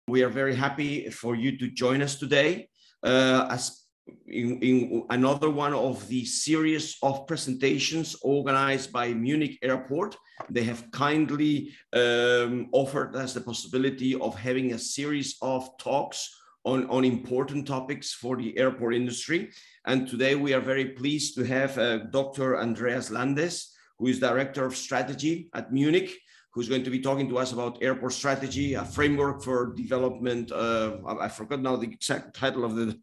We are very happy for you to join us today as in another one of the series of presentations organized by Munich Airport. They have kindly offered us the possibility of having a series of talks on important topics for the airport industry. And today we are very pleased to have Dr. Andreas Landes, who is Director of Strategy at Munich, who's going to be talking to us about airport strategy, a framework for development. I forgot now the exact title of the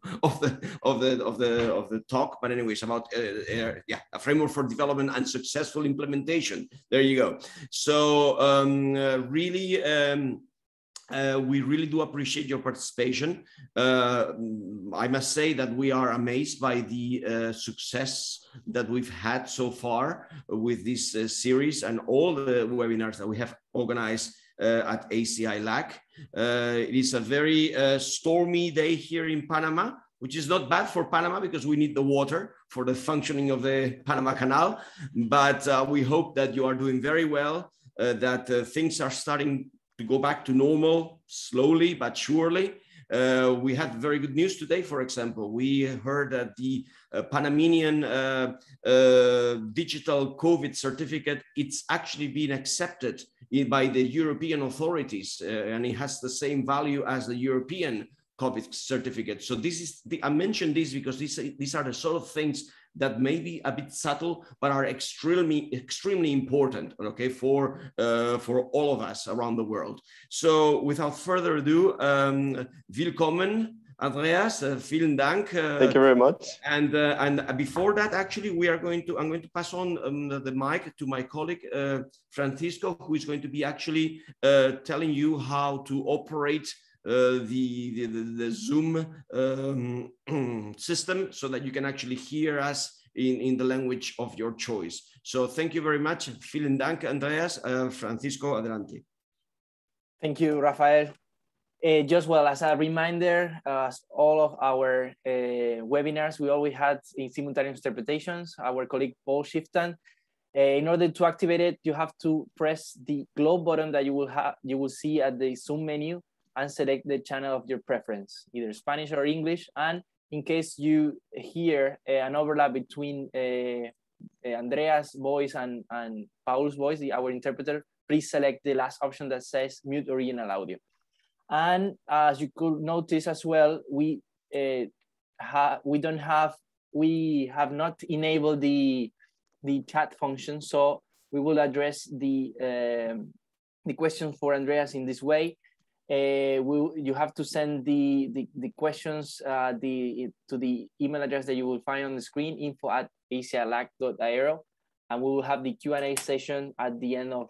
talk, but anyways, about a framework for development and successful implementation. There you go. So we really do appreciate your participation. I must say that we are amazed by the success that we've had so far with this series and all the webinars that we have organized at ACI-LAC. It is a very stormy day here in Panama, which is not bad for Panama because we need the water for the functioning of the Panama Canal. But we hope that you are doing very well, that things are starting to go back to normal slowly but surely. We had very good news today. For example, we heard that the Panamanian digital COVID certificate, it's actually been accepted by the European authorities, and it has the same value as the European COVID certificate. So this is I mentioned this because these are the sort of things that may be a bit subtle, but are extremely important, okay, for all of us around the world. So without further ado, willkommen, Andreas. Vielen Dank. Thank you very much. And before that, actually, I'm going to pass on the mic to my colleague Francisco, who is going to be actually telling you how to operate the Zoom system so that you can actually hear us in the language of your choice. So thank you very much. Vielen Dank, Andreas. Francisco, adelante. Thank you, Rafael. Just well, as a reminder, all of our webinars, we always had in simultaneous interpretations. Our colleague Paul Shifton. In order to activate it, you have to press the globe button that you will see at the Zoom menu and select the channel of your preference, either Spanish or English. And in case you hear an overlap between Andrea's voice and Paul's voice, our interpreter, please select the last option that says mute original audio. And as you could notice as well, we have not enabled the chat function, so we will address the questions for Andreas in this way. You have to send the questions to the email address that you will find on the screen, info@aci-lac.aero, and we will have the Q&A session at the end of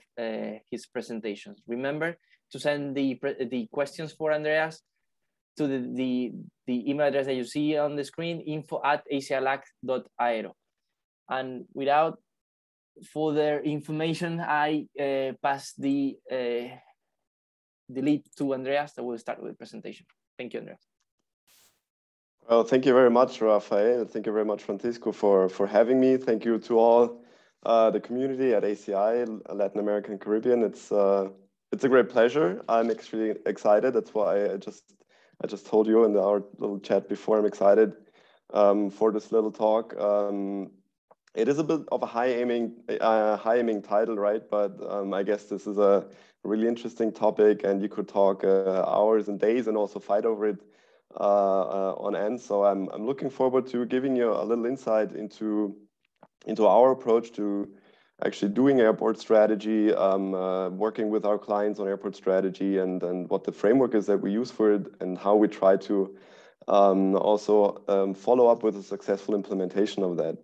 his presentations. Remember to send the questions for Andreas to the email address that you see on the screen, info@aci-lac.aero. And without further information, I pass the lead to Andreas that will start with the presentation. Thank you, Andreas. Well, thank you very much, Rafael. Thank you very much, Francisco, for having me. Thank you to all the community at ACI, Latin American and Caribbean. It's a great pleasure. I'm extremely excited. That's why I just told you in our little chat before, I'm excited for this little talk. It is a bit of a high-aiming title, right? But I guess this is a really interesting topic, and you could talk hours and days and also fight over it on end. So I'm looking forward to giving you a little insight into our approach to actually doing airport strategy, working with our clients on airport strategy, and what the framework is that we use for it, and how we try to also follow up with a successful implementation of that.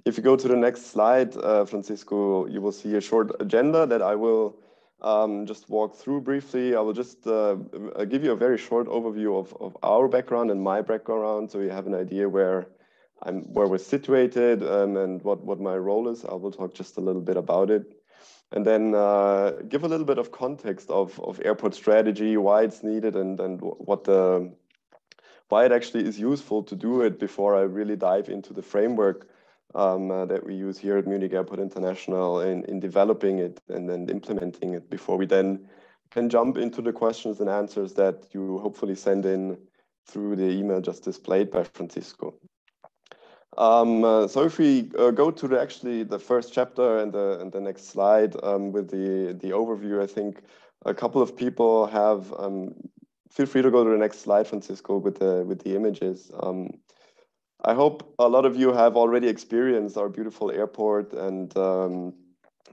If you go to the next slide, Francisco, you will see a short agenda that I will just walk through briefly. I will just give you a very short overview of our background and my background, so you have an idea where we're situated and what my role is. I will talk just a little bit about it, and then give a little bit of context of airport strategy, why it's needed, and why it actually is useful to do it before I really dive into the framework that we use here at Munich Airport International in developing it and then implementing it, before we then can jump into the questions and answers that you hopefully send in through the email just displayed by Francisco. So if we go to the first chapter and the next slide with the overview, I think a couple of people have. Feel free to go to the next slide, Francisco, with the images. I hope a lot of you have already experienced our beautiful airport and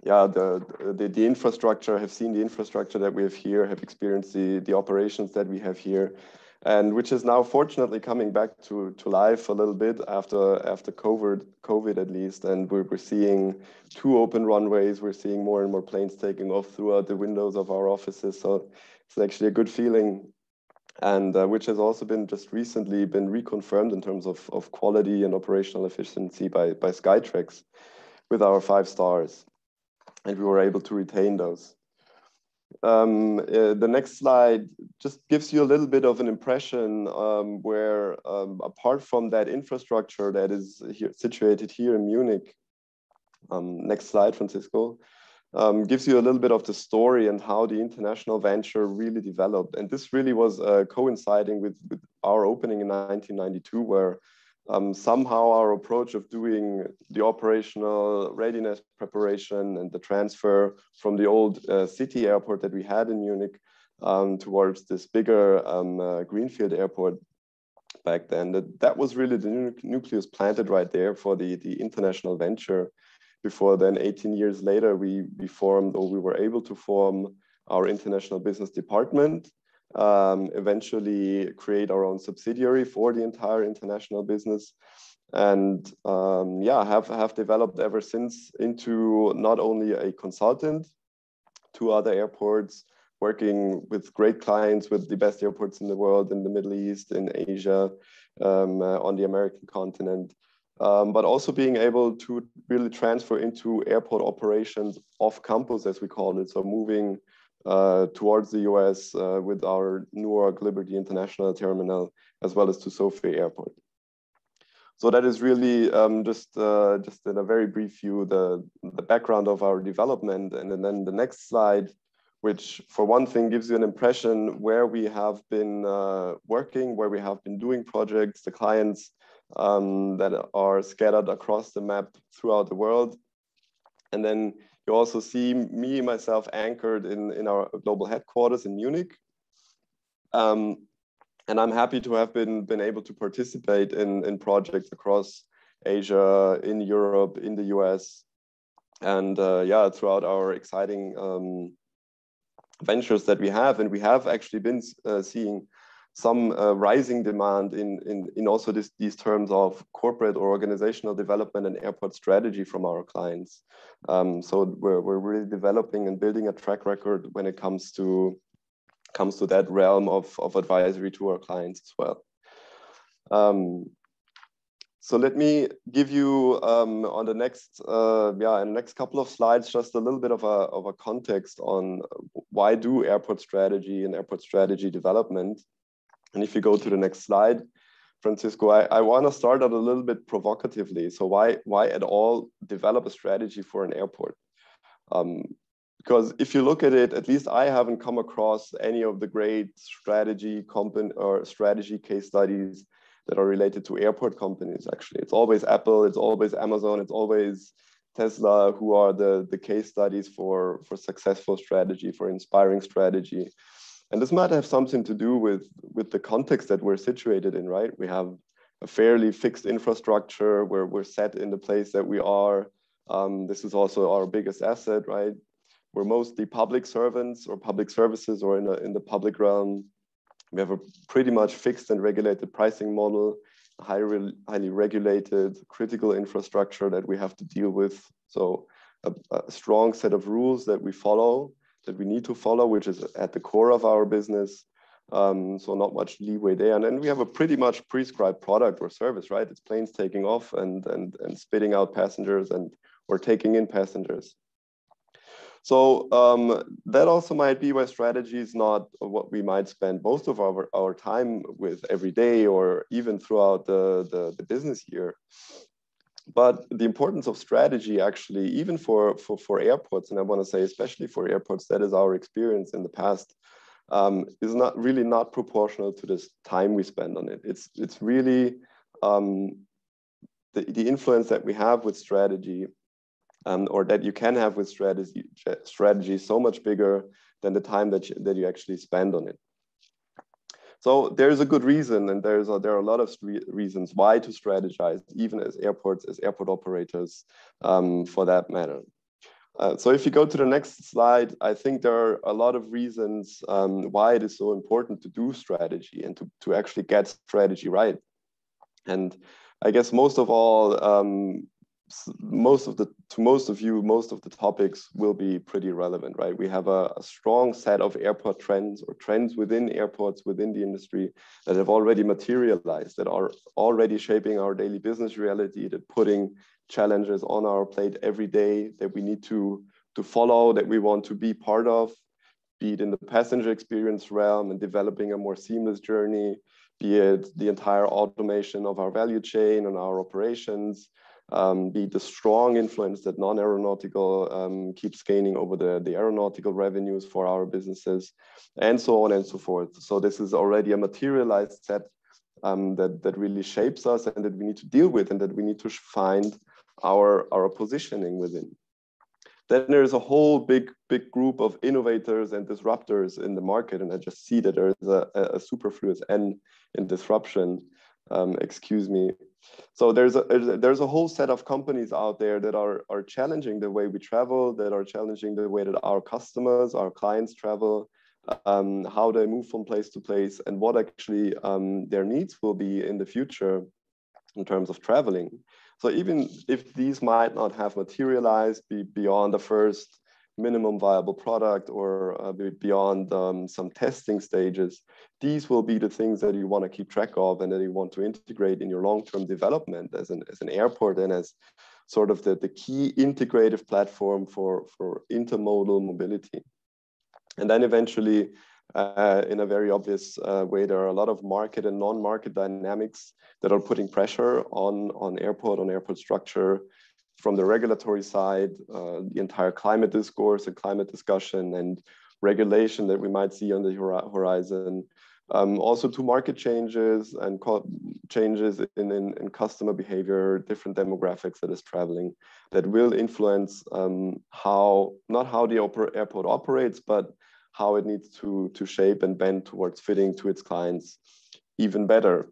yeah, the infrastructure, have seen the infrastructure that we have here, have experienced the operations that we have here, and which is now fortunately coming back to life a little bit after COVID at least. And we're seeing 2 open runways. We're seeing more and more planes taking off throughout the windows of our offices. So it's actually a good feeling, and which has also been just recently been reconfirmed in terms of quality and operational efficiency by Skytrax with our 5 stars. And we were able to retain those. The next slide just gives you a little bit of an impression where apart from that infrastructure that is here, situated here in Munich, next slide, Francisco, gives you a little bit of the story and how the international venture really developed. And this really was coinciding with our opening in 1992, where somehow our approach of doing the operational readiness preparation and the transfer from the old city airport that we had in Munich towards this bigger greenfield airport back then, that was really the nucleus planted right there for the international venture. Before then, 18 years later, we formed, or we were able to form, our international business department. Eventually create our own subsidiary for the entire international business, and yeah, have developed ever since into not only a consultant to other airports, working with great clients with the best airports in the world, in the Middle East, in Asia, on the American continent, but also being able to really transfer into airport operations off campus, as we call it. So moving towards the US with our Newark Liberty International Terminal, as well as to Sophia Airport. So that is really just in a very brief view, the background of our development. And then the next slide, which for one thing gives you an impression where we have been working, where we have been doing projects, the clients that are scattered across the map throughout the world. And then you also see me, myself, anchored in our global headquarters in Munich. And I'm happy to have been able to participate in projects across Asia, in Europe, in the US, and yeah, throughout our exciting ventures that we have. And we have actually been seeing some rising demand in also these terms of corporate or organizational development and airport strategy from our clients. So we're really developing and building a track record when it comes to that realm of advisory to our clients as well. So let me give you on the next in the next couple of slides just a little bit of a context on why do airport strategy and airport strategy development. And if you go to the next slide, Francisco, I want to start out a little bit provocatively. So why at all develop a strategy for an airport? Because if you look at it, at least I haven't come across any of the great strategy case studies that are related to airport companies. Actually, it's always Apple, it's always Amazon, it's always Tesla, who are the case studies for successful strategy, for inspiring strategy. And this might have something to do with the context that we're situated in, right? We have a fairly fixed infrastructure where we're set in the place that we are. This is also our biggest asset, right? We're mostly public servants or public services or in the public realm. We have a pretty much fixed and regulated pricing model, highly regulated critical infrastructure that we have to deal with. So a strong set of rules that we follow, that we need to follow, which is at the core of our business. So not much leeway there. And then we have a pretty much prescribed product or service, right? It's planes taking off and spitting out passengers or taking in passengers. So that also might be why strategy is not what we might spend most of our time with every day or even throughout the business year. But the importance of strategy, actually, even for airports, and I want to say especially for airports, that is our experience in the past, is not proportional to this time we spend on it. It's really the influence that we have with strategy, or that you can have with strategy is so much bigger than the time that you actually spend on it. So there's a good reason, and there are a lot of reasons why to strategize, even as airports, as airport operators, for that matter. So if you go to the next slide, I think there are a lot of reasons why it is so important to do strategy and to actually get strategy right. And I guess most of all, most of the topics will be pretty relevant, right? We have a strong set of airport trends or trends within airports, within the industry that have already materialized, that are already shaping our daily business reality, that putting challenges on our plate every day that we need to follow, that we want to be part of, be it in the passenger experience realm and developing a more seamless journey, be it the entire automation of our value chain and our operations, be it the strong influence that non-aeronautical keeps gaining over the aeronautical revenues for our businesses, and so on and so forth. So this is already a materialized set that really shapes us and that we need to deal with and that we need to find our positioning within. Then there's a whole big group of innovators and disruptors in the market, and I just see that there is a superfluous N in disruption. Excuse me. So there's a whole set of companies out there that are challenging the way we travel, that are challenging the way that our customers, our clients travel, how they move from place to place, and what actually their needs will be in the future in terms of traveling. So even if these might not have materialized beyond the first minimum viable product or beyond some testing stages, these will be the things that you want to keep track of and that you want to integrate in your long-term development as an airport and as sort of the key integrative platform for intermodal mobility. And then eventually, in a very obvious way, there are a lot of market and non-market dynamics that are putting pressure on airport structure from the regulatory side, the entire climate discourse and climate discussion and regulation that we might see on the horizon. Also to market changes and changes in customer behavior, different demographics that is traveling that will influence not how the airport operates, but how it needs to shape and bend towards fitting to its clients even better.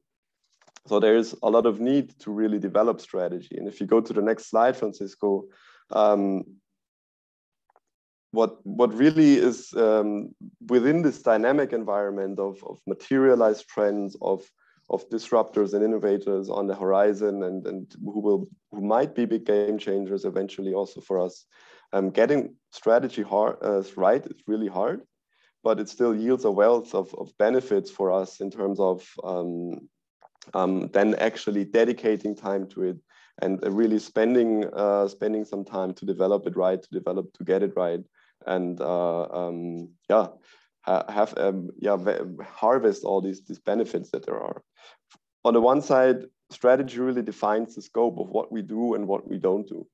So there's a lot of need to really develop strategy. And if you go to the next slide, Francisco, what really is within this dynamic environment of materialized trends, of disruptors and innovators on the horizon, and who might be big game changers eventually also for us, getting strategy right is really hard, but it still yields a wealth of benefits for us in terms of then actually dedicating time to it and really spending some time to develop it right, to get it right, and harvest all these benefits that there are. On the one side, strategy really defines the scope of what we do and what we don't do.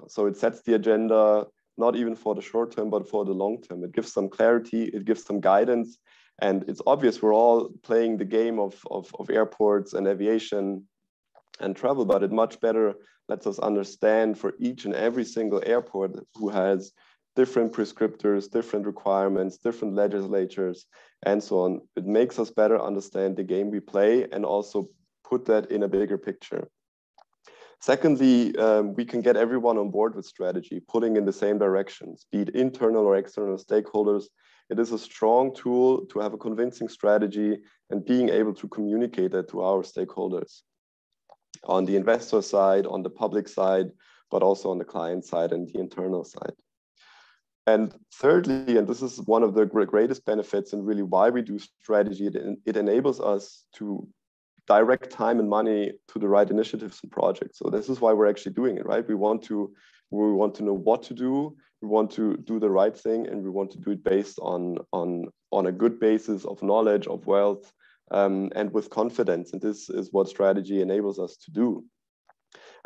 So it sets the agenda, not even for the short term, but for the long term. It gives some clarity, it gives some guidance. And it's obvious we're all playing the game of airports and aviation and travel, but it much better lets us understand for each and every single airport who has different prescriptors, different requirements, different legislatures, and so on. It makes us better understand the game we play and also put that in a bigger picture. Secondly, we can get everyone on board with strategy, pulling in the same directions, be it internal or external stakeholders. It is a strong tool to have a convincing strategy and being able to communicate that to our stakeholders on the investor side, on the public side, but also on the client side and the internal side. And thirdly, and this is one of the greatest benefits and really why we do strategy, it enables us to direct time and money to the right initiatives and projects. So this is why we're actually doing it, right? We want to know what to do. We want to do the right thing, and we want to do it based on a good basis of knowledge, of wealth, and with confidence. And this is what strategy enables us to do.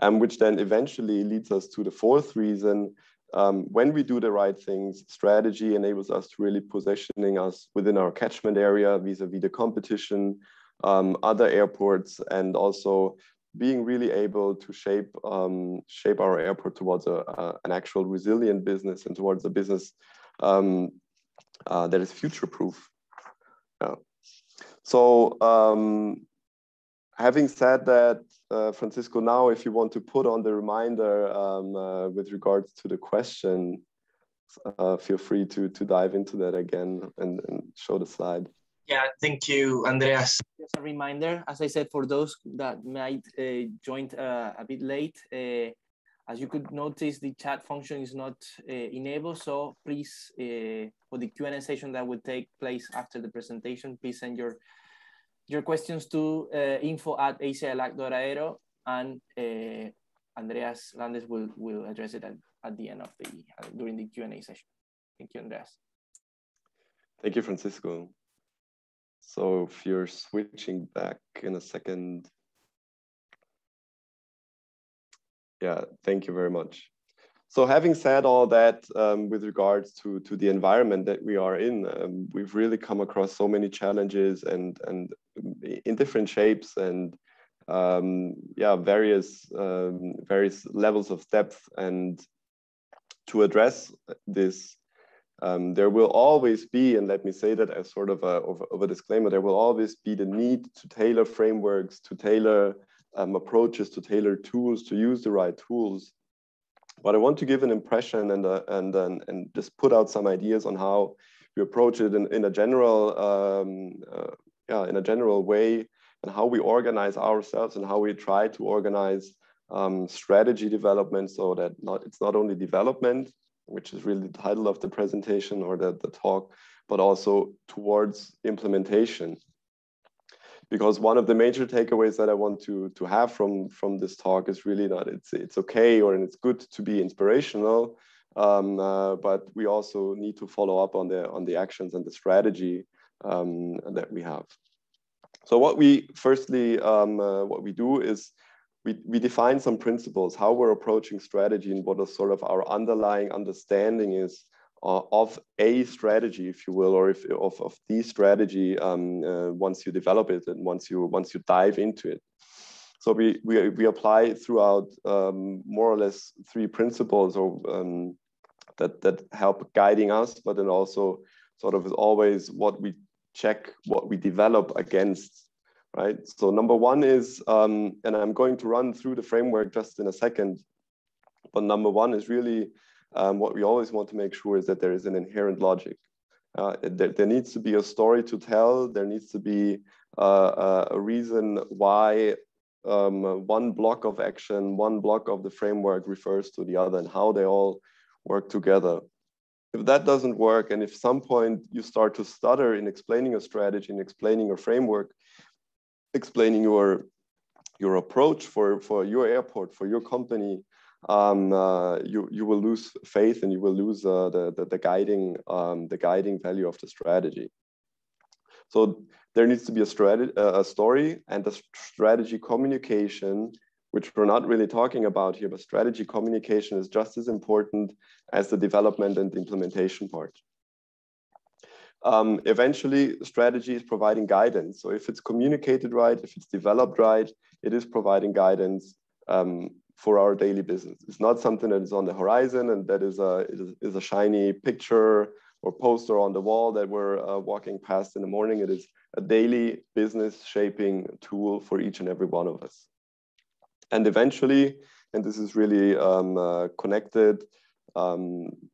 which then eventually leads us to the fourth reason. When we do the right things, strategy enables us to really positioning us within our catchment area vis-a-vis the competition, other airports, and also being really able to shape our airport towards an actual resilient business and towards a business that is future-proof. Yeah. So having said that, Francisco, now if you want to put on the reminder with regards to the question, feel free to dive into that again and show the slide. Yeah, thank you, Andreas. Just a reminder, as I said, for those that might join a bit late, as you could notice, the chat function is not enabled. So please, for the Q&A session that will take place after the presentation, please send your questions to info@ACI-LAC.aero, and Andreas Landes will address it at the end of during the Q&A session. Thank you, Andreas. Thank you, Francisco. So if you're switching back in a second. Yeah, thank you very much. So having said all that, with regards to the environment that we are in, we've really come across so many challenges and in different shapes and yeah, various levels of depth. And to address this, there will always be, and let me say that as sort of a disclaimer, there will always be the need to tailor frameworks, to tailor approaches, to tailor tools, to use the right tools. But I want to give an impression and just put out some ideas on how we approach it in a general way, and how we organize ourselves and how we try to organize strategy development, so that it's not only development, which is really the title of the presentation or the talk, but also towards implementation. Because one of the major takeaways that I want to have from this talk is really that it's okay or it's good to be inspirational, but we also need to follow up on the actions and the strategy that we have. So what we firstly what we do is we define some principles, how we're approaching strategy, and what is sort of our underlying understanding is of a strategy, if you will, or of the strategy once you develop it and once you dive into it. So we apply throughout more or less 3 principles or that help guiding us, but then also sort of is always what we check, what we develop against, right? So number 1 is, and I'm going to run through the framework just in a second, but number 1 is really what we always want to make sure is that there is an inherent logic. There needs to be a story to tell. There needs to be a reason why one block of action, one block of the framework refers to the other and how they all work together. If that doesn't work, and if some point you start to stutter in explaining a strategy, in explaining a framework, explaining your approach for your airport, for your company, you will lose faith and you will lose the guiding value of the strategy. So there needs to be a story and a strategy communication, which we're not really talking about here, but strategy communication is just as important as the development and the implementation part. Eventually, strategy is providing guidance. So if it's communicated right, if it's developed right, it is providing guidance for our daily business. It's not something that is on the horizon and that is a shiny picture or poster on the wall that we're walking past in the morning. It is a daily business shaping tool for each and every one of us. And eventually, and this is really connected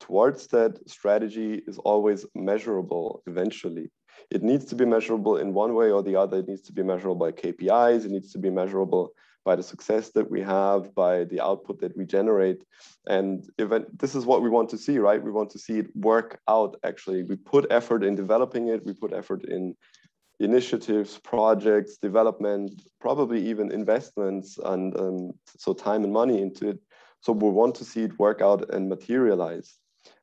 towards that, strategy is always measurable eventually. It needs to be measurable in one way or the other. It needs to be measurable by KPIs. It needs to be measurable by the success that we have, by the output that we generate. And this is what we want to see, right? We want to see it work out, actually. We put effort in developing it. We put effort in initiatives, projects, development, probably even investments, and so time and money into it. So we want to see it work out and materialize.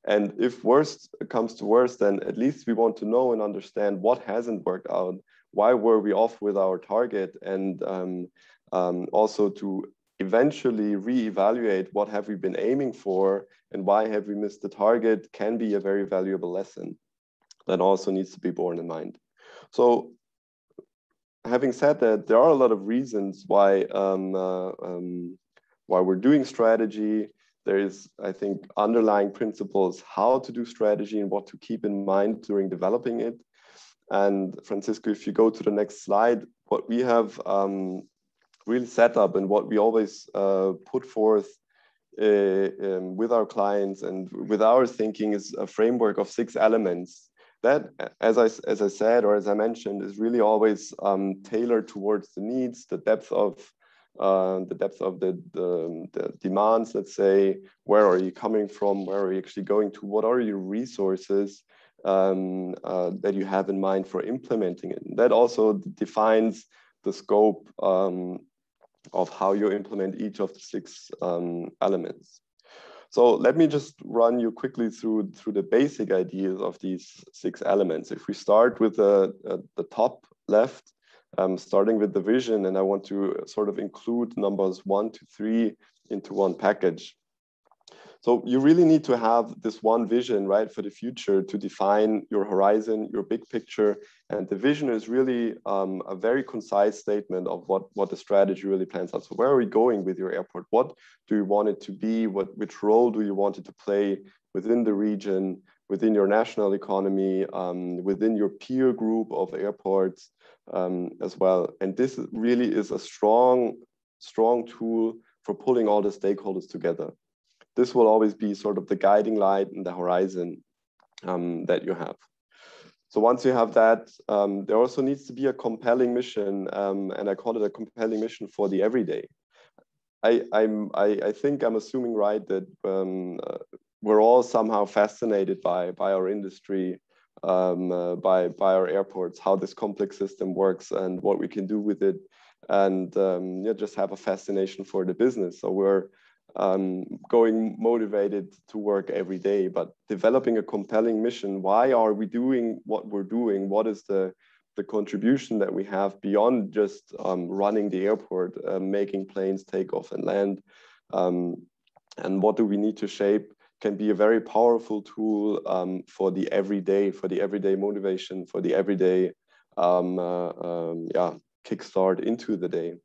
And if worst comes to worst, then at least we want to know and understand what hasn't worked out. Why were we off with our target? And also to eventually reevaluate what have we been aiming for and why have we missed the target can be a very valuable lesson that also needs to be borne in mind. So having said that, there are a lot of reasons why we're doing strategy. There is, I think, underlying principles how to do strategy and what to keep in mind during developing it. And Francisco, if you go to the next slide, what we have really set up and what we always put forth with our clients and with our thinking is a framework of 6 elements that, as I said, or as I mentioned, is really always tailored towards the needs, the depth of the demands, let's say, where are you coming from, where are you actually going to, what are your resources that you have in mind for implementing it. And that also defines the scope of how you implement each of the 6 elements. So let me just run you quickly through the basic ideas of these 6 elements. If we start with the top left, starting with the vision, and I want to sort of include numbers 1 to 3 into one package. So you really need to have this one vision, right, for the future to define your horizon, your big picture. And the vision is really a very concise statement of what the strategy really plans out. So where are we going with your airport? What do you want it to be? Which role do you want it to play within the region, within your national economy, within your peer group of airports as well? And this really is a strong tool for pulling all the stakeholders together. This will always be sort of the guiding light and the horizon that you have. So once you have that, there also needs to be a compelling mission, and I call it a compelling mission for the everyday. I think I'm assuming, right, that we're all somehow fascinated by our industry, by our airports, how this complex system works and what we can do with it, and yeah, just have a fascination for the business. So we're going motivated to work every day, but developing a compelling mission. Why are we doing what we're doing? What is the contribution that we have beyond just running the airport, making planes take off and land? And what do we need to shape can be a very powerful tool for the everyday motivation, for the everyday kickstart into the day.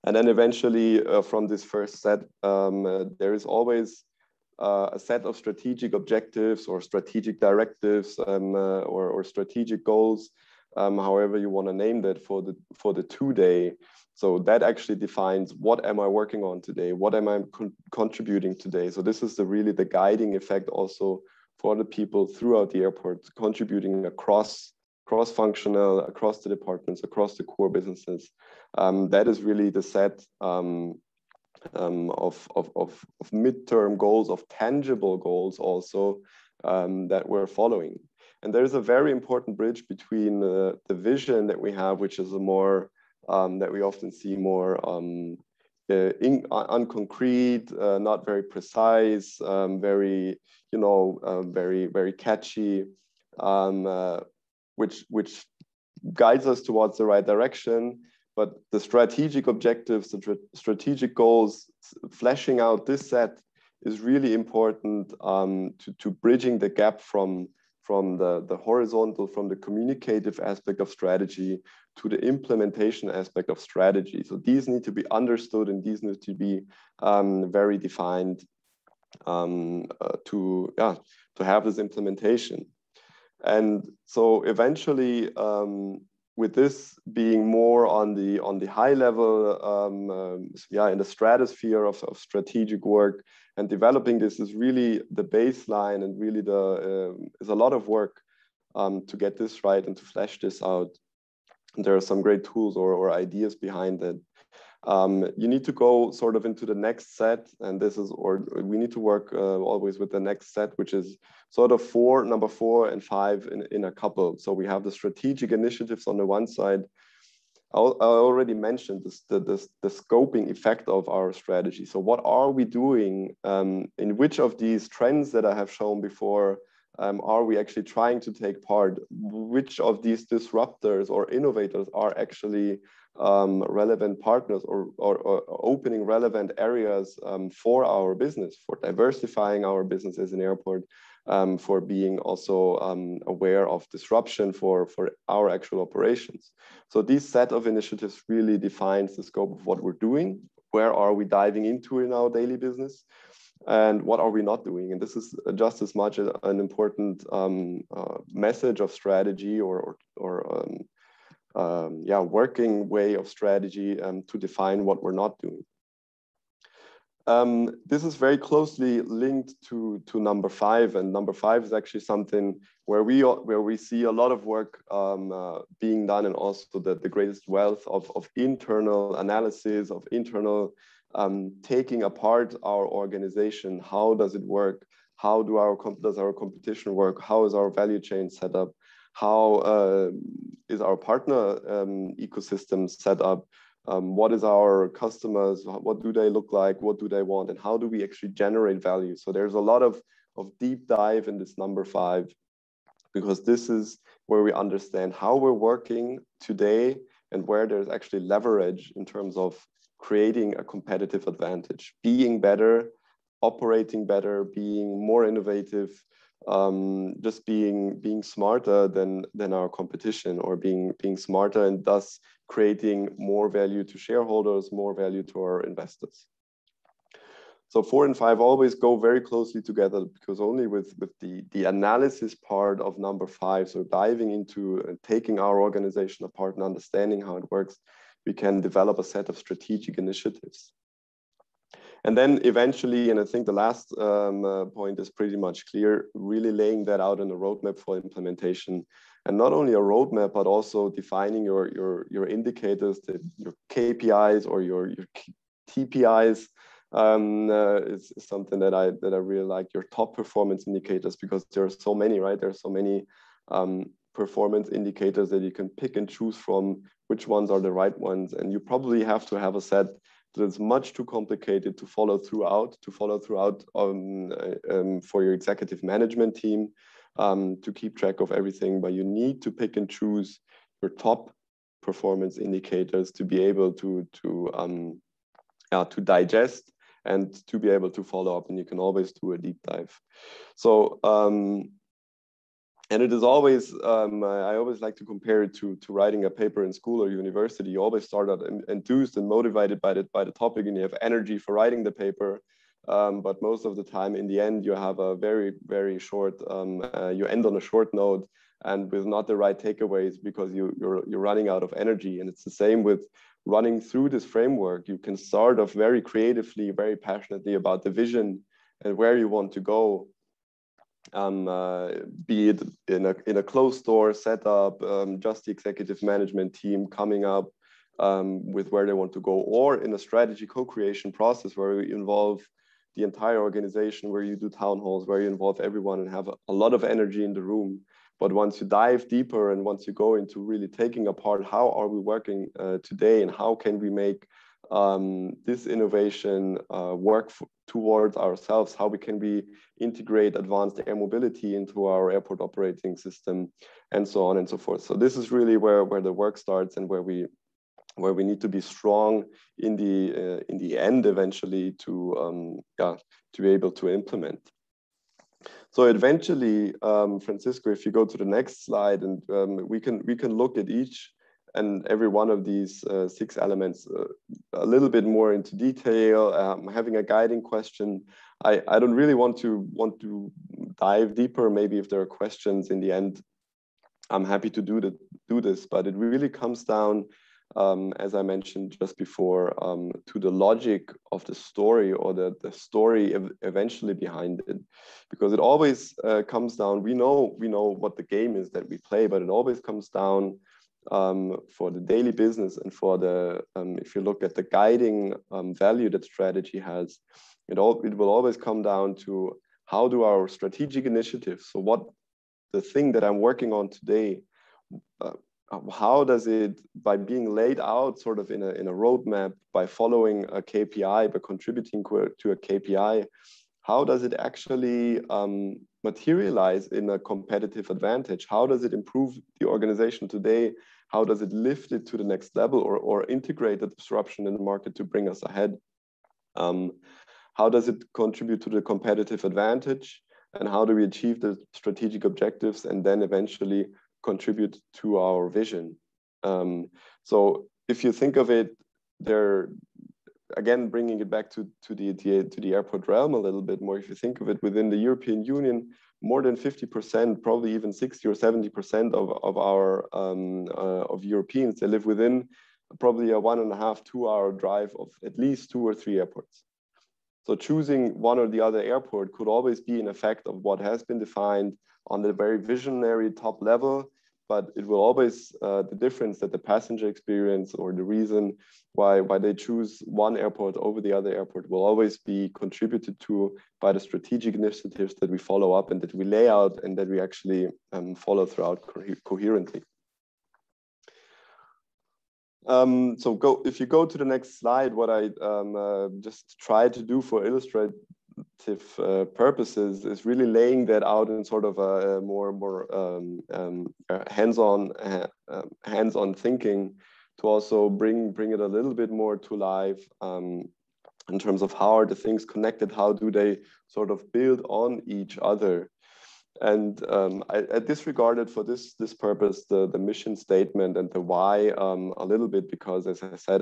And then eventually from this first set, there is always a set of strategic objectives or strategic directives or strategic goals, however you want to name that, for the 2-day. So that actually defines what am I working on today? What am I contributing today? So this is really the guiding effect also for the people throughout the airport, contributing cross-functional, across the departments, across the core businesses. That is really the set of midterm goals, of tangible goals also that we're following. And there's a very important bridge between the vision that we have, which is a more, that we often see more unconcrete, not very precise, very, very, very catchy, which guides us towards the right direction. But the strategic objectives, the strategic goals, fleshing out this set is really important to bridging the gap from the horizontal, from the communicative aspect of strategy to the implementation aspect of strategy. So these need to be understood and these need to be very defined to have this implementation. And so eventually, with this being more on the high level, in the stratosphere of strategic work, and developing this is really the baseline, and really is a lot of work to get this right and to flesh this out. And there are some great tools or ideas behind it. You need to go sort of into the next set, and we need to work always with the next set, which is sort of number 4 and 5 in a couple. So we have the strategic initiatives on the one side. I already mentioned the scoping effect of our strategy. So what are we doing in which of these trends that I have shown before are we actually trying to take part? Which of these disruptors or innovators are actually relevant partners or opening relevant areas for our business, for diversifying our business as an airport, for being also aware of disruption for our actual operations. So this set of initiatives really defines the scope of what we're doing. Where are we diving into in our daily business? And what are we not doing? And this is just as much an important message of strategy or working way of strategy to define what we're not doing. This is very closely linked to number 5, and number 5 is actually something where we see a lot of work being done, and also the greatest wealth of internal analysis, of internal taking apart our organization. How does it work? How does our competition work? How is our value chain set up? How is our partner ecosystem set up? What is our customers? What do they look like? What do they want? And how do we actually generate value? So there's a lot of deep dive in this number 5, because this is where we understand how we're working today and where there's actually leverage in terms of creating a competitive advantage, being better, operating better, being more innovative, just being smarter than our competition, or being smarter, and thus creating more value to shareholders, more value to our investors. So 4 and 5 always go very closely together, because only with the analysis part of number 5, so diving into taking our organization apart and understanding how it works, we can develop a set of strategic initiatives. And then eventually, and I think the last point is pretty much clear, really laying that out in a roadmap for implementation. And not only a roadmap, but also defining your indicators, your KPIs or your TPIs is something that I really like, your top performance indicators, because there are so many, right? There are so many performance indicators that you can pick and choose from which ones are the right ones. And you probably have to have a set that is much too complicated to follow throughout for your executive management team to keep track of everything. But you need to pick and choose your top performance indicators to be able to digest and to be able to follow up. And you can always do a deep dive. So and it is always, I always like to compare it to writing a paper in school or university. You always start out enthused and motivated by the topic, and you have energy for writing the paper. But most of the time, in the end, you have a very, very short, you end on a short note and with not the right takeaways, because you're running out of energy. And it's the same with running through this framework. You can start off very creatively, very passionately about the vision and where you want to go. Be it in a closed door setup, just the executive management team coming up with where they want to go, or in a strategy co-creation process where you involve the entire organization, where you do town halls, where you involve everyone and have a lot of energy in the room. But once you dive deeper and once you go into really taking apart how are we working today, and how can we make this innovation work towards ourselves, how can we integrate advanced air mobility into our airport operating system, and so on and so forth. So this is really where the work starts, and where we need to be strong in the end eventually to be able to implement. So eventually, Francisco, if you go to the next slide, and we can look at each and every one of these 6 elements a little bit more into detail. Having a guiding question, I don't really want to dive deeper. Maybe if there are questions in the end, I'm happy to do this. But it really comes down, as I mentioned just before, to the logic of the story, or the story eventually behind it, because it always comes down. We know what the game is that we play, but it always comes down for the daily business, and for the if you look at the guiding value that strategy has, it will always come down to how do our strategic initiatives, so what the thing that I'm working on today, how does it, by being laid out sort of in a roadmap, by following a KPI, by contributing to a KPI, how does it actually materialize in a competitive advantage? How does it improve the organization today? How does it lift it to the next level, or integrate the disruption in the market to bring us ahead? How does it contribute to the competitive advantage? And how do we achieve the strategic objectives and then eventually contribute to our vision? So if you think of it, there, again, bringing it back to the airport realm a little bit more, if you think of it within the European Union, more than 50%, probably even 60 or 70% of our of Europeans, they live within probably a 1.5 to 2 hour drive of at least 2 or 3 airports. So choosing one or the other airport could always be an effect of what has been defined on the very visionary top level, but it will always, the difference that the passenger experience or the reason why they choose one airport over the other airport will always be contributed to by the strategic initiatives that we follow up and that we lay out and that we actually follow throughout coherently. If you go to the next slide, what I just try to do for illustrative purposes is really laying that out in sort of a more hands-on thinking to also bring it a little bit more to life in terms of how are the things connected, how do they sort of build on each other. And I disregarded for this purpose the mission statement and the why a little bit, because as I said,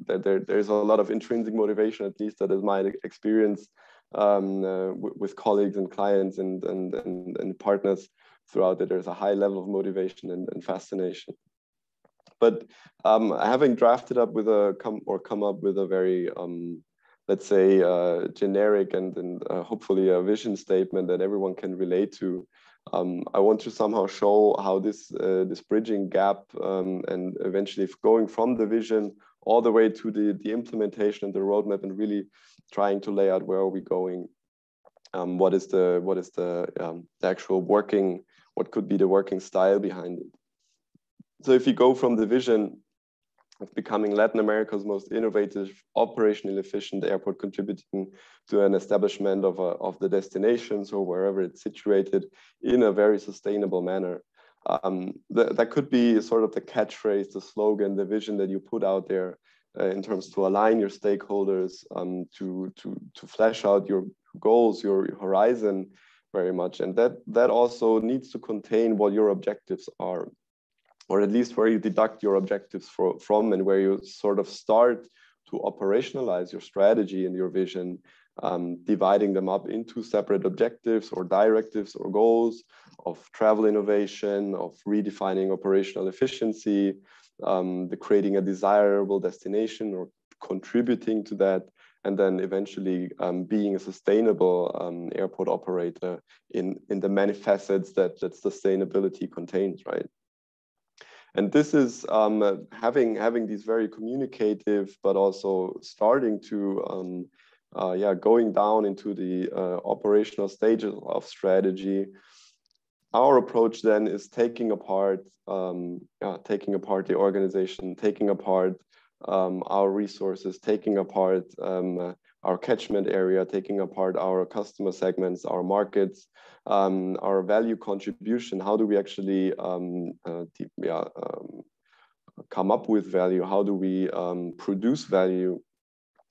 there's a lot of intrinsic motivation, at least that is my experience with colleagues and clients and partners throughout that. There's a high level of motivation and fascination. But having drafted up with come up with a very let's say, generic and hopefully a vision statement that everyone can relate to. I want to somehow show how this bridging gap and eventually going from the vision all the way to the implementation and the roadmap and really trying to lay out where are we going, what is the actual working, what could be the working style behind it. So if you go from the vision of becoming Latin America's most innovative, operationally efficient airport, contributing to an establishment of the destinations or wherever it's situated in a very sustainable manner. That could be sort of the catchphrase, the slogan, the vision that you put out there in terms to align your stakeholders, to flesh out your goals, your horizon very much. And that also needs to contain what your objectives are, or at least where you deduct your objectives from and where you sort of start to operationalize your strategy and your vision, dividing them up into separate objectives or directives or goals of travel innovation, of redefining operational efficiency, the creating a desirable destination or contributing to that, and then eventually being a sustainable airport operator in the many facets that sustainability contains, right? And this is having these very communicative, but also starting to, going down into the operational stages of strategy. Our approach then is taking apart the organization, taking apart our resources, taking apart our catchment area, taking apart our customer segments, our markets, our value contribution. How do we actually come up with value? How do we produce value?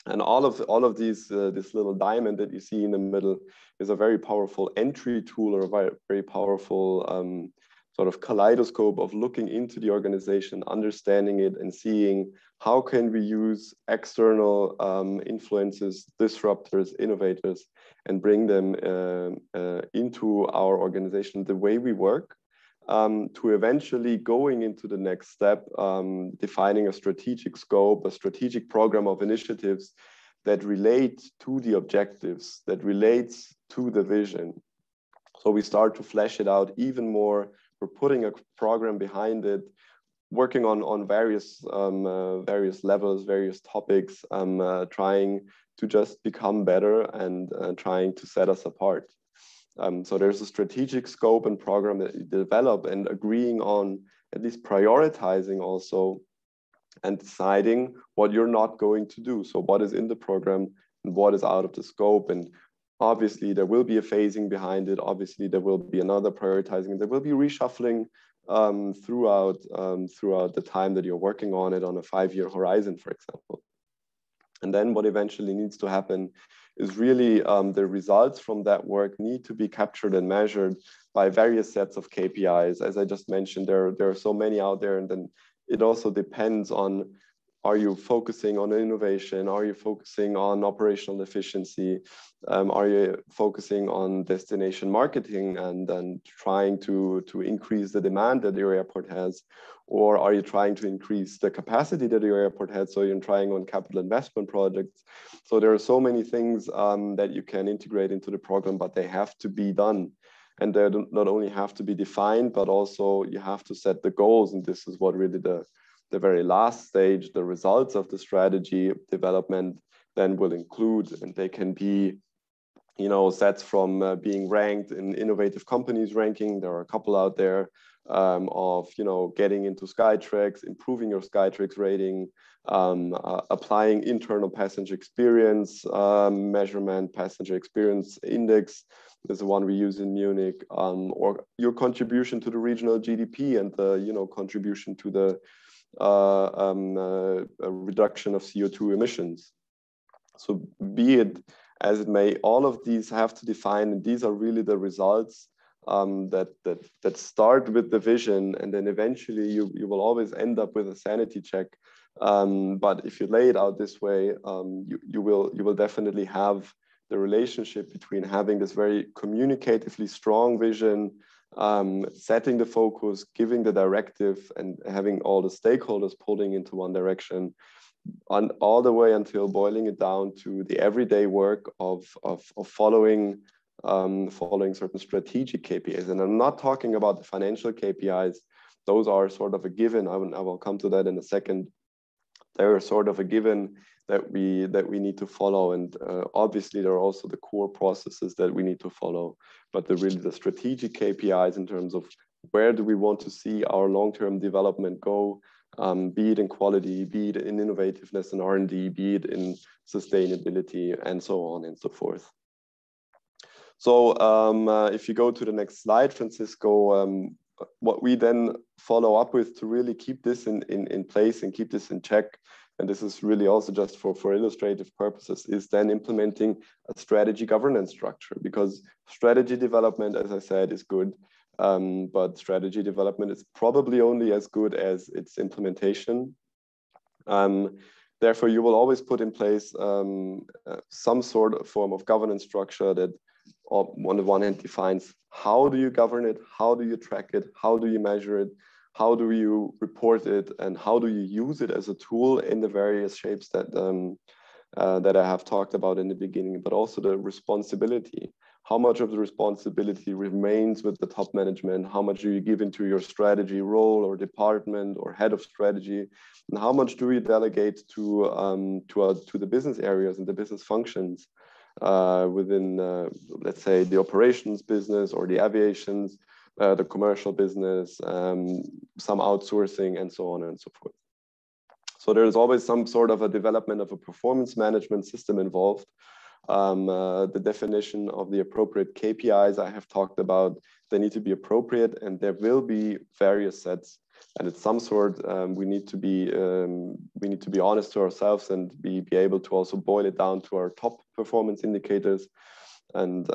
And all of these, this little diamond that you see in the middle is a very powerful entry tool, or a very powerful sort of kaleidoscope of looking into the organization, understanding it, and seeing how can we use external influences, disruptors, innovators, and bring them into our organization, the way we work, to eventually going into the next step, defining a strategic scope, a strategic program of initiatives that relate to the objectives, that relates to the vision. So we start to flesh it out even more. We're putting a program behind it, working on various levels, various topics, trying to just become better and trying to set us apart. So there's a strategic scope and program that you develop, and agreeing on at least prioritizing also and deciding what you're not going to do. So what is in the program and what is out of the scope, and Obviously, there will be a phasing behind it. Obviously, there will be another prioritizing. There will be reshuffling throughout the time that you're working on it on a 5-year horizon, for example. And then what eventually needs to happen is really the results from that work need to be captured and measured by various sets of KPIs. As I just mentioned, there are so many out there, and then it also depends on, are you focusing on innovation? Are you focusing on operational efficiency? Are you focusing on destination marketing and trying to increase the demand that your airport has? Or are you trying to increase the capacity that your airport has? So you're trying on capital investment projects. So there are so many things that you can integrate into the program, but they have to be done. And they not only have to be defined, but also you have to set the goals. And this is what really the very last stage, the results of the strategy development then will include. And they can be, sets from being ranked in innovative companies ranking. There are a couple out there of, getting into Skytrax, improving your Skytrax rating, applying internal passenger experience measurement, passenger experience index is the one we use in Munich, or your contribution to the regional GDP and the, contribution to the reduction of CO2 emissions. So be it as it may, all of these have to define, and these are really the results that start with the vision, and then eventually you will always end up with a sanity check. But if you lay it out this way, you will definitely have the relationship between having this very communicatively strong vision, setting the focus, giving the directive, and having all the stakeholders pulling into one direction, on all the way until boiling it down to the everyday work of following certain strategic KPIs. And I'm not talking about the financial KPIs. Those are sort of a given. I will come to that in a second. They're sort of a given that we need to follow. And obviously there are also the core processes that we need to follow, but the strategic KPIs in terms of where do we want to see our long-term development go, be it in quality, be it in innovativeness and R&D, be it in sustainability, and so on and so forth. So if you go to the next slide, Francisco, what we then follow up with to really keep this in place and keep this in check, and this is really also just for illustrative purposes, is then implementing a strategy governance structure, because strategy development, as I said, is good. But strategy development is probably only as good as its implementation. Therefore, you will always put in place some sort of form of governance structure that on the one hand defines how do you govern it, how do you track it, how do you measure it, how do you report it, and how do you use it as a tool in the various shapes that I have talked about in the beginning, but also the responsibility. How much of the responsibility remains with the top management? How much do you give into your strategy role or department or head of strategy? And how much do we delegate to the business areas and the business functions within, let's say, the operations business or the aviations, the commercial business, some outsourcing, and so on and so forth. So there's always some sort of a development of a performance management system involved. The definition of the appropriate KPIs I have talked about, they need to be appropriate, and there will be various sets. And it's some sort, we need to be honest to ourselves and be able to also boil it down to our top performance indicators and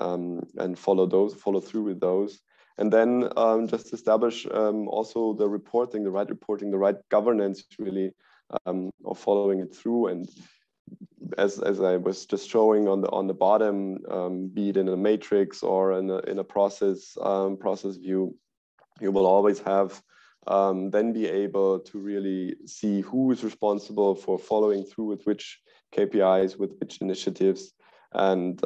follow through with those. And then just establish also the reporting, the right governance, really, of following it through. And as I was just showing on the bottom, be it in a matrix or in a process view, you will always have then be able to really see who is responsible for following through with which KPIs, with which initiatives. And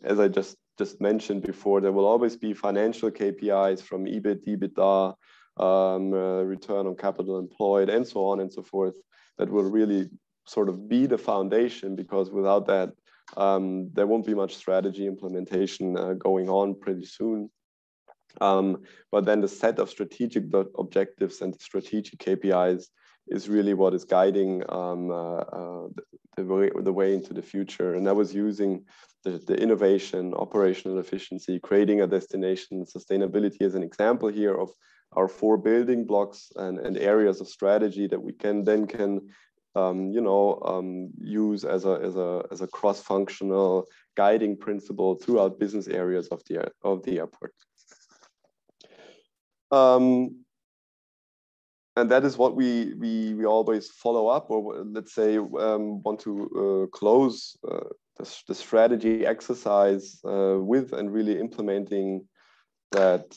as I just mentioned before, there will always be financial KPIs from EBIT, EBITDA, return on capital employed, and so on and so forth, that will really sort of be the foundation, because without that, there won't be much strategy implementation going on pretty soon. But then the set of strategic objectives and strategic KPIs is really what is guiding the way into the future. And I was using the innovation, operational efficiency, creating a destination, sustainability as an example here of our 4 building blocks and areas of strategy that we can use as a cross-functional guiding principle throughout business areas of the airport. And that is what we always follow up, or let's say want to close the strategy exercise with, and really implementing that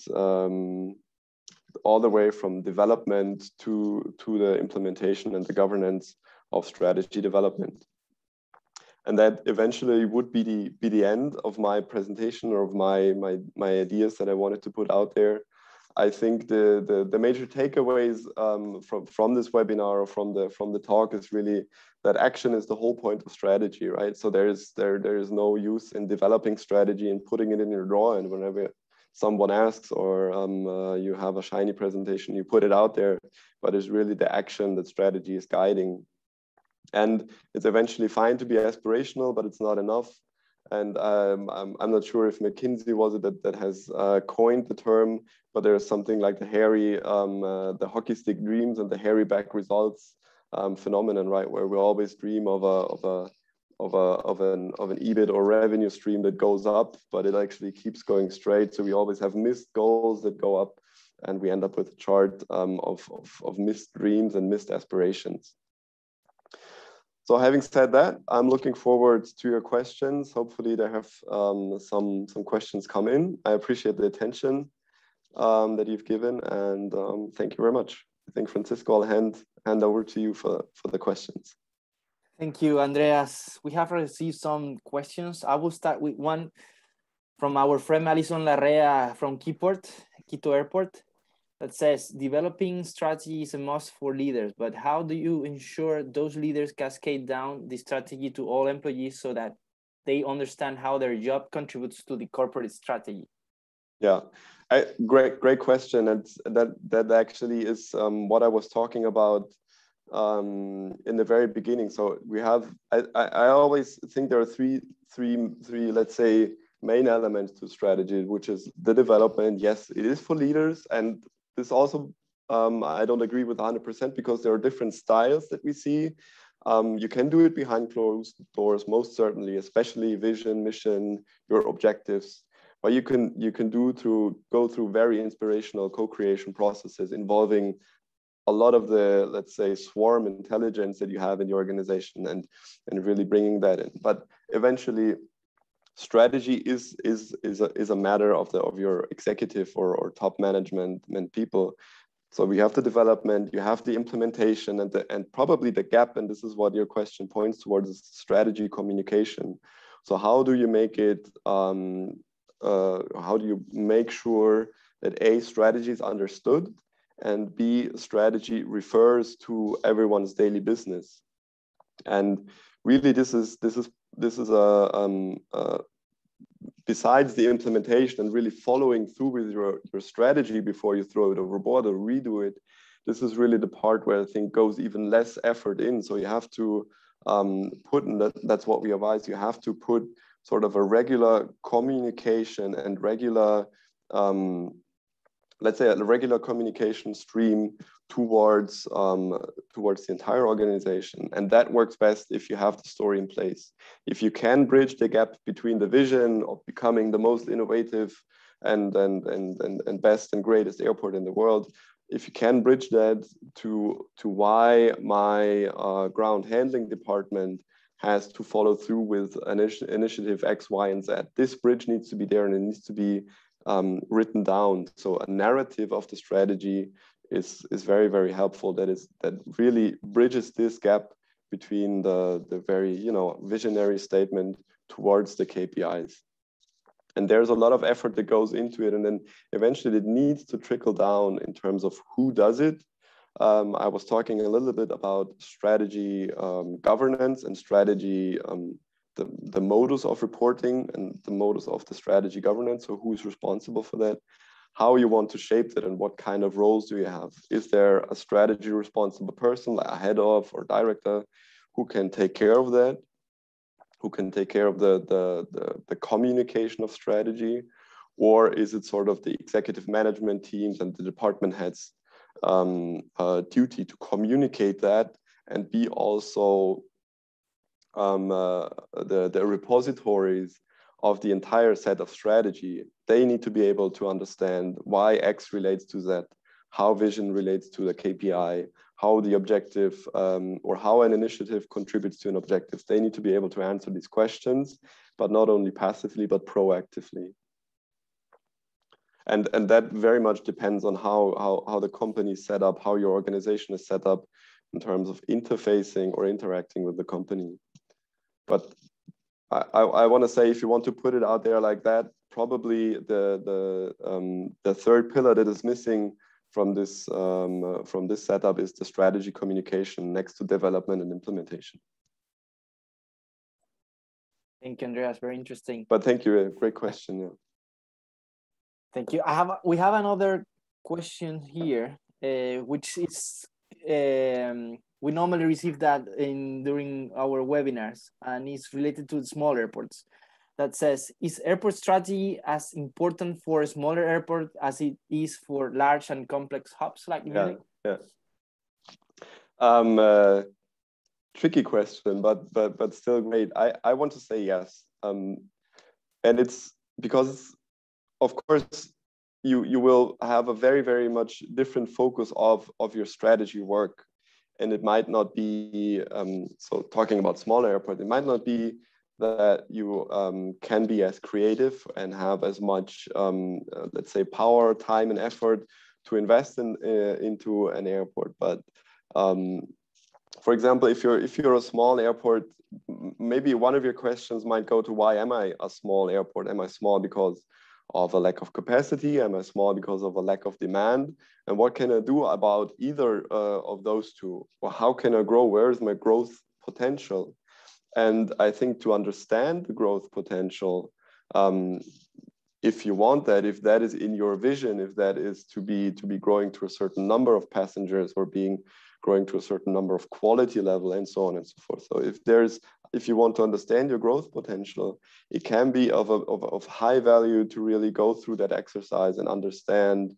all the way from development to the implementation and the governance of strategy development. And that eventually would be the end of my presentation, or of my ideas that I wanted to put out there. I think the major takeaways from this webinar, or from the talk, is really that action is the whole point of strategy, right? So there is no use in developing strategy and putting it in your drawer, and whenever someone asks, or you have a shiny presentation, you put it out there, but it's really the action that strategy is guiding. And it's eventually fine to be aspirational, but it's not enough. And I'm not sure if McKinsey was it that has coined the term, but there's something like the hockey stick dreams and the hairy back results phenomenon, right? Where we always dream of an EBIT or revenue stream that goes up, but it actually keeps going straight. So we always have missed goals that go up, and we end up with a chart of missed dreams and missed aspirations. So having said that, I'm looking forward to your questions. Hopefully there have some questions come in. I appreciate the attention that you've given, and thank you very much. I think, Francisco, I'll hand over to you for the questions. Thank you, Andreas. We have received some questions. I will start with one from our friend Alison Larrea from Quito Airport, that says, developing strategy is a must for leaders, but how do you ensure those leaders cascade down the strategy to all employees so that they understand how their job contributes to the corporate strategy? Yeah, great question. And that actually is what I was talking about in the very beginning. So we have, I always think there are three, let's say, main elements to strategy, which is the development. Yes, it is for leaders, and this also, I don't agree with 100%, because there are different styles that we see. You can do it behind closed doors, most certainly, especially vision, mission, your objectives. But you can go through very inspirational co-creation processes involving a lot of the, let's say, swarm intelligence that you have in your organization, and really bringing that in. But eventually, strategy is a matter of your executive or top management people. So we have the development, you have the implementation, and probably the gap, and this is what your question points towards, is strategy communication. So how do you make it? How do you make sure that A, strategy is understood, and B, strategy refers to everyone's daily business? And really, this is besides the implementation and really following through with your strategy before you throw it overboard or redo it, this is really the part where I think goes even less effort in. So you have to put, and that's what we advise, you have to put sort of a regular communication and regular, let's say a regular communication stream towards the entire organization. And that works best if you have the story in place. If you can bridge the gap between the vision of becoming the most innovative and best and greatest airport in the world, if you can bridge that to why my ground handling department has to follow through with initiative X, Y, and Z. This bridge needs to be there, and it needs to be written down. So a narrative of the strategy is very, very helpful. That really bridges this gap between the very visionary statement towards the KPIs. And there's a lot of effort that goes into it, and then eventually it needs to trickle down in terms of who does it. I was talking a little bit about strategy governance and strategy, the modus of reporting and the modus of the strategy governance. So who's responsible for that? how you want to shape that and what kind of roles do you have. Is there a strategy responsible person, like a head of or director, who can take care of that, who can take care of the communication of strategy? Or is it sort of the executive management teams and the department heads duty to communicate that and be also the repositories of the entire set of strategy? They need to be able to understand why X relates to Z, how vision relates to the KPI, how the objective or how an initiative contributes to an objective. They need to be able to answer these questions, but not only passively, but proactively. And that very much depends on how the company is set up, how your organization is set up in terms of interfacing or interacting with the company. But I want to say, if you want to put it out there like that, probably the third pillar that is missing from this setup is the strategy communication next to development and implementation. Thank you, Andreas. Very interesting. But thank you. Great question. Yeah. Thank you. We have another question here, which is we normally receive that during our webinars, and it's related to small airports. That says, is airport strategy as important for a smaller airport as it is for large and complex hubs like Munich? Yeah. Tricky question, but still great. I want to say yes, and it's because, of course, you will have a very much different focus of your strategy work, and it might not be so talking about smaller airport, it might not be that you can be as creative and have as much let's say power, time, and effort to invest into an airport. But for example, if you're a small airport, maybe one of your questions might go to, why am I a small airport? Am I small because of a lack of capacity? Am I small because of a lack of demand? And what can I do about either of those two? Or how can I grow? Where is my growth potential? And I think to understand the growth potential, if you want that, if that is in your vision, if that is to be growing to a certain number of passengers or growing to a certain number of quality level and so on and so forth. So if you want to understand your growth potential, it can be of high value to really go through that exercise and understand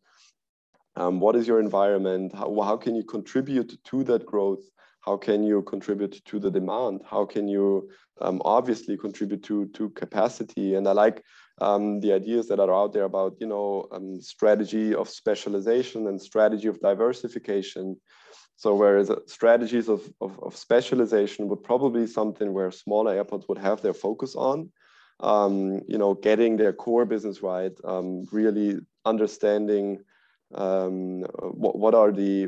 what is your environment, how can you contribute to that growth, how can you contribute to the demand, how can you obviously contribute to capacity. And I like the ideas that are out there about, strategy of specialization and strategy of diversification. So whereas strategies of specialization would probably be something where smaller airports would have their focus on, getting their core business right, really understanding what are the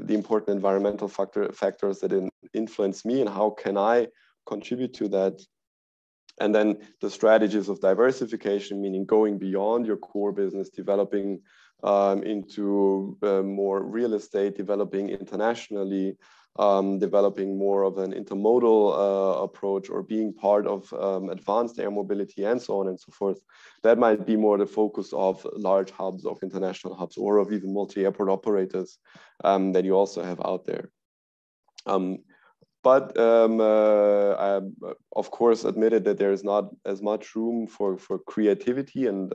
important environmental factors that influence me and how can I contribute to that. And then the strategies of diversification, meaning going beyond your core business, developing into more real estate, developing internationally, developing more of an intermodal approach, or being part of advanced air mobility and so on and so forth. That might be more the focus of large hubs, of international hubs, or of even multi-airport operators that you also have out there. But I, of course, admitted that there is not as much room for creativity and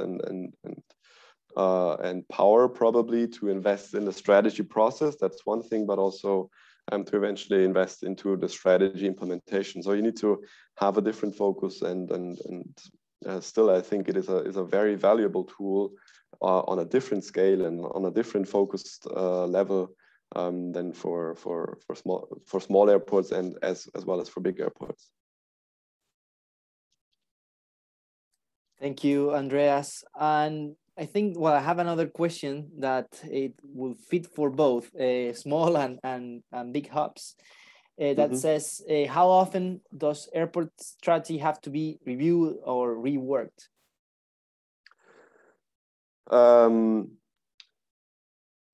power probably to invest in the strategy process. That's one thing, but also to eventually invest into the strategy implementation. So you need to have a different focus, and still I think it is a very valuable tool on a different scale and on a different focused level than for small airports and as well as for big airports. Thank you, Andreas. And I think, well, I have another question that it will fit for both small and big hubs. That says, how often does airport strategy have to be reviewed or reworked?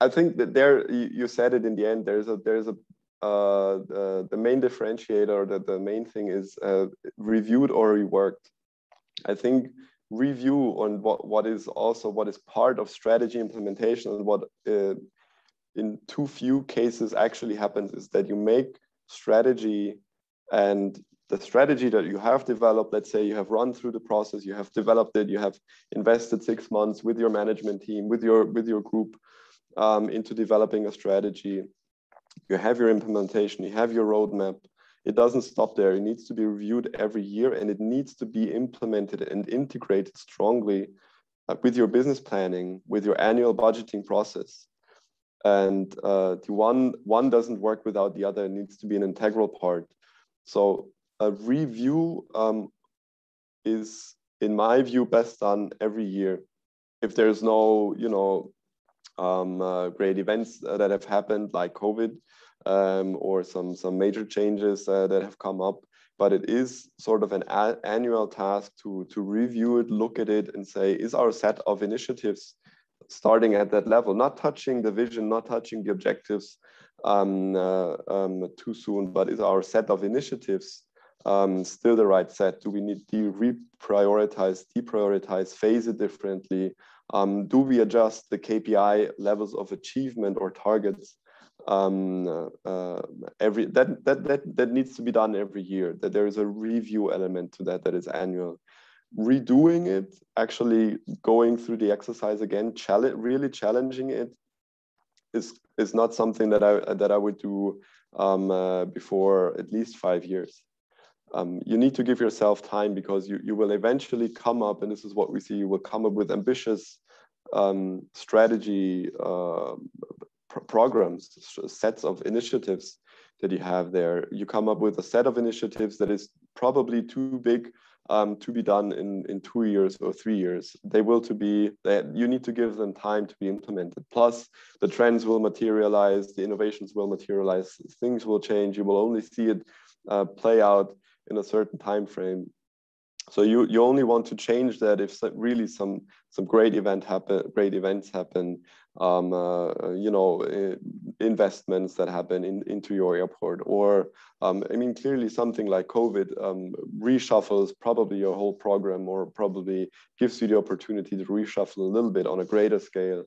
I think that there, you said it in the end, the main differentiator, that the main thing is reviewed or reworked. I think review on what is part of strategy implementation, and what in too few cases actually happens is that you make strategy, and the strategy that you have developed, let's say you have run through the process, you have developed it, you have invested 6 months with your management team, with your group into developing a strategy. You have your implementation, you have your roadmap. It doesn't stop there. It needs to be reviewed every year, and it needs to be implemented and integrated strongly with your business planning, with your annual budgeting process. And the one doesn't work without the other. It needs to be an integral part. So a review is, in my view, best done every year. If there's no, great events that have happened like COVID, or some major changes that have come up, but it is sort of an annual task to review it, look at it, and say, is our set of initiatives starting at that level, not touching the vision, not touching the objectives too soon, but is our set of initiatives still the right set? Do we need to reprioritize, deprioritize, phase it differently? Do we adjust the KPI levels of achievement or targets? That needs to be done every year, that there is a review element to that is annual. Redoing it, actually going through the exercise again, really challenging it, is not something that I would do before at least 5 years. You need to give yourself time, because you will eventually come up, and this is what we see, you will come up with ambitious strategy programs, sets of initiatives that you have there. You come up with a set of initiatives that is probably too big to be done in 2 years or 3 years. You need to give them time to be implemented. Plus, the trends will materialize, the innovations will materialize, things will change. You will only see it play out in a certain time frame. So you only want to change that if really some great events happen, investments that happen into your airport, or clearly something like COVID reshuffles probably your whole program, or probably gives you the opportunity to reshuffle a little bit on a greater scale.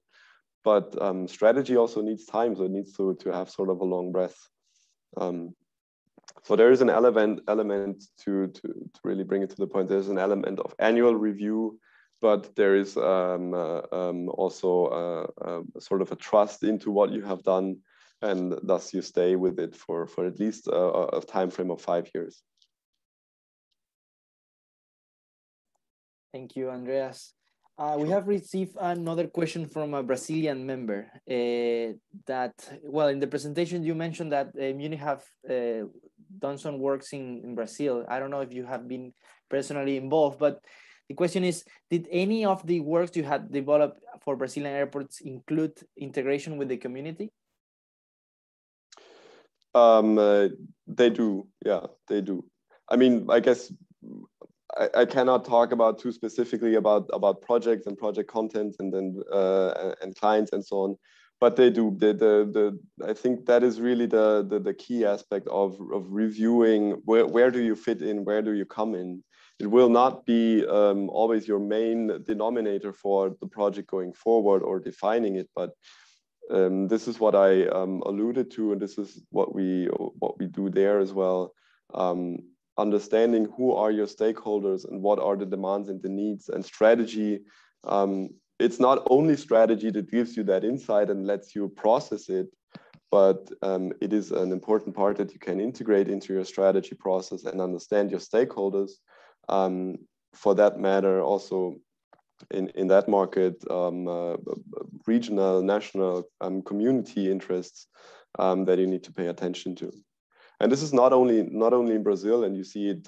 But strategy also needs time, so it needs to have sort of a long breath. So there is an element to really bring it to the point. There's an element of annual review, but there is also sort of a trust into what you have done, and thus you stay with it for at least a time frame of 5 years. Thank you, Andreas. We have received another question from a Brazilian member that, well, in the presentation you mentioned that Munich have done some works in Brazil. I don't know if you have been personally involved, but the question is, did any of the works you had developed for Brazilian airports include integration with the community? They do, yeah, they do. I mean, I guess I cannot talk about too specifically about projects and project content and then and clients and so on, but they do. I think that is really the key aspect of reviewing where do you fit in, where do you come in. It will not be always your main denominator for the project going forward or defining it, but this is what I alluded to, and this is what we do there as well. Understanding who are your stakeholders and what are the demands and the needs, and strategy. It's not only strategy that gives you that insight and lets you process it, but it is an important part that you can integrate into your strategy process and understand your stakeholders. For that matter, also in that market, regional, national, community interests that you need to pay attention to. And this is not only in Brazil, and you see it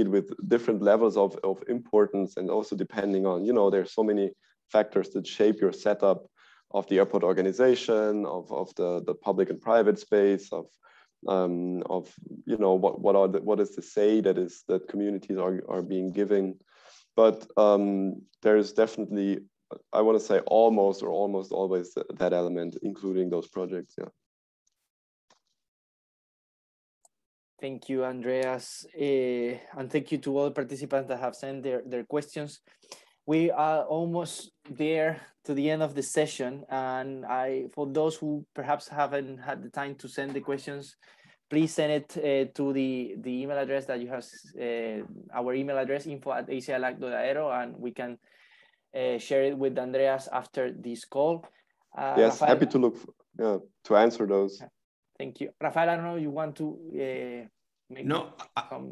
with different levels of importance, and also depending on, there's so many factors that shape your setup of the airport organization, of the public and private space, of what is the say that communities are being given. But there is definitely, I want to say almost always that element, including those projects. Yeah. Thank you, Andreas. And thank you to all the participants that have sent their questions. We are almost there to the end of the session. And for those who perhaps haven't had the time to send the questions, please send it to the email address that you have, our email address, info@aci-lac.aero, and we can share it with Andreas after this call. Yes, Rafael, happy to look to answer those. Thank you. Rafael, I don't know, you want to no,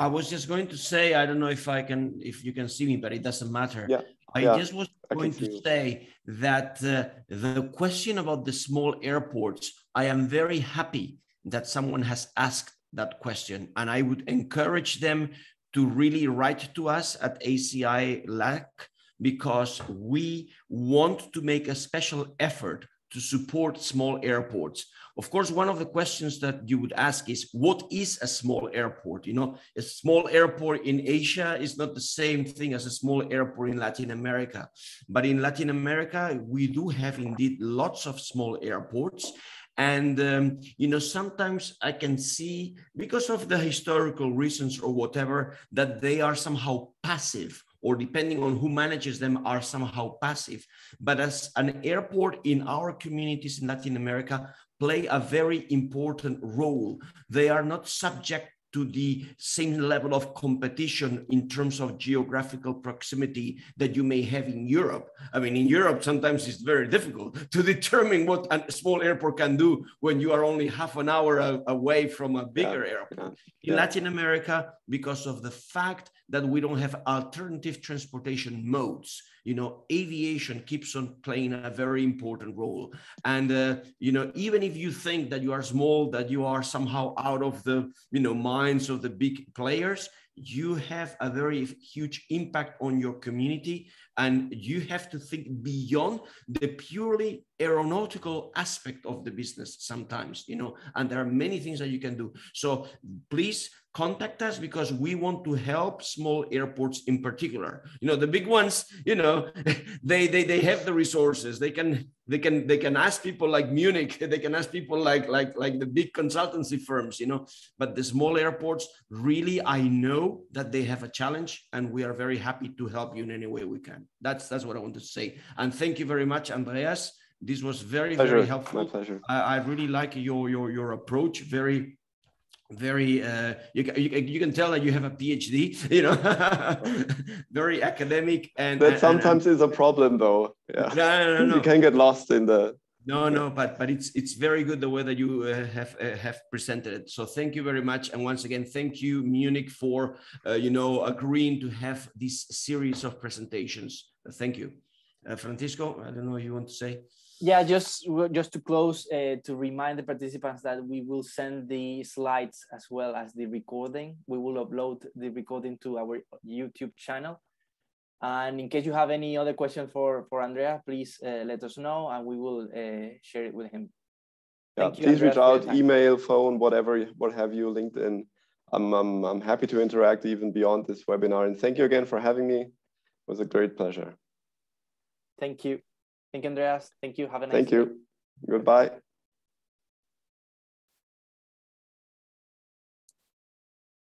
I was just going to say, I don't know if you can see me, but it doesn't matter. Yeah. I just was going to say that the question about the small airports, I am very happy that someone has asked that question, and I would encourage them to really write to us at ACI-LAC, because we want to make a special effort to support small airports. Of course, one of the questions that you would ask is, what is a small airport? You know, a small airport in Asia is not the same thing as a small airport in Latin America. But in Latin America, we do have indeed lots of small airports. And, you know, sometimes I can see, because of the historical reasons or whatever, that they are somehow passive, or depending on who manages them, are somehow passive. But as an airport in our communities in Latin America, play a very important role. They are not subject to the same level of competition in terms of geographical proximity that you may have in Europe. I mean, in Europe, sometimes it's very difficult to determine what a small airport can do when you are only half an hour away from a bigger airport. In Latin America, because of the fact that we don't have alternative transportation modes, you know, aviation keeps on playing a very important role. And, you know, even if you think that you are small, that you are somehow out of the, you know, minds of the big players, you have a very huge impact on your community, and you have to think beyond the purely aeronautical aspect of the business sometimes, you know, and there are many things that you can do. So please contact us, because we want to help small airports in particular. You know, the big ones, you know, they have the resources. They can ask people like Munich, they can ask people like the big consultancy firms, you know, but the small airports, really, I know that they have a challenge, and we are very happy to help you in any way we can. That's what I want to say. And thank you very much, Andreas. This was very helpful. My pleasure. I really like your approach. Very, you can tell that you have a PhD, you know, very academic, and that sometimes is a problem, though. Yeah, no. You can get lost in the. No, but it's very good the way that you have presented it. So thank you very much, and once again, thank you, Munich, for you know, agreeing to have this series of presentations. Thank you, Francisco. I don't know what you want to say. Yeah, just to close, to remind the participants that we will send the slides as well as the recording. We will upload the recording to our YouTube channel. And in case you have any other questions for Andrea, please let us know, and we will share it with him. Thank you, please reach out, email, phone, whatever, what have you, LinkedIn. I'm happy to interact even beyond this webinar. And thank you again for having me. It was a great pleasure. Thank you. Thank you, Andreas. Thank you. Have a nice day. Thank you. Goodbye.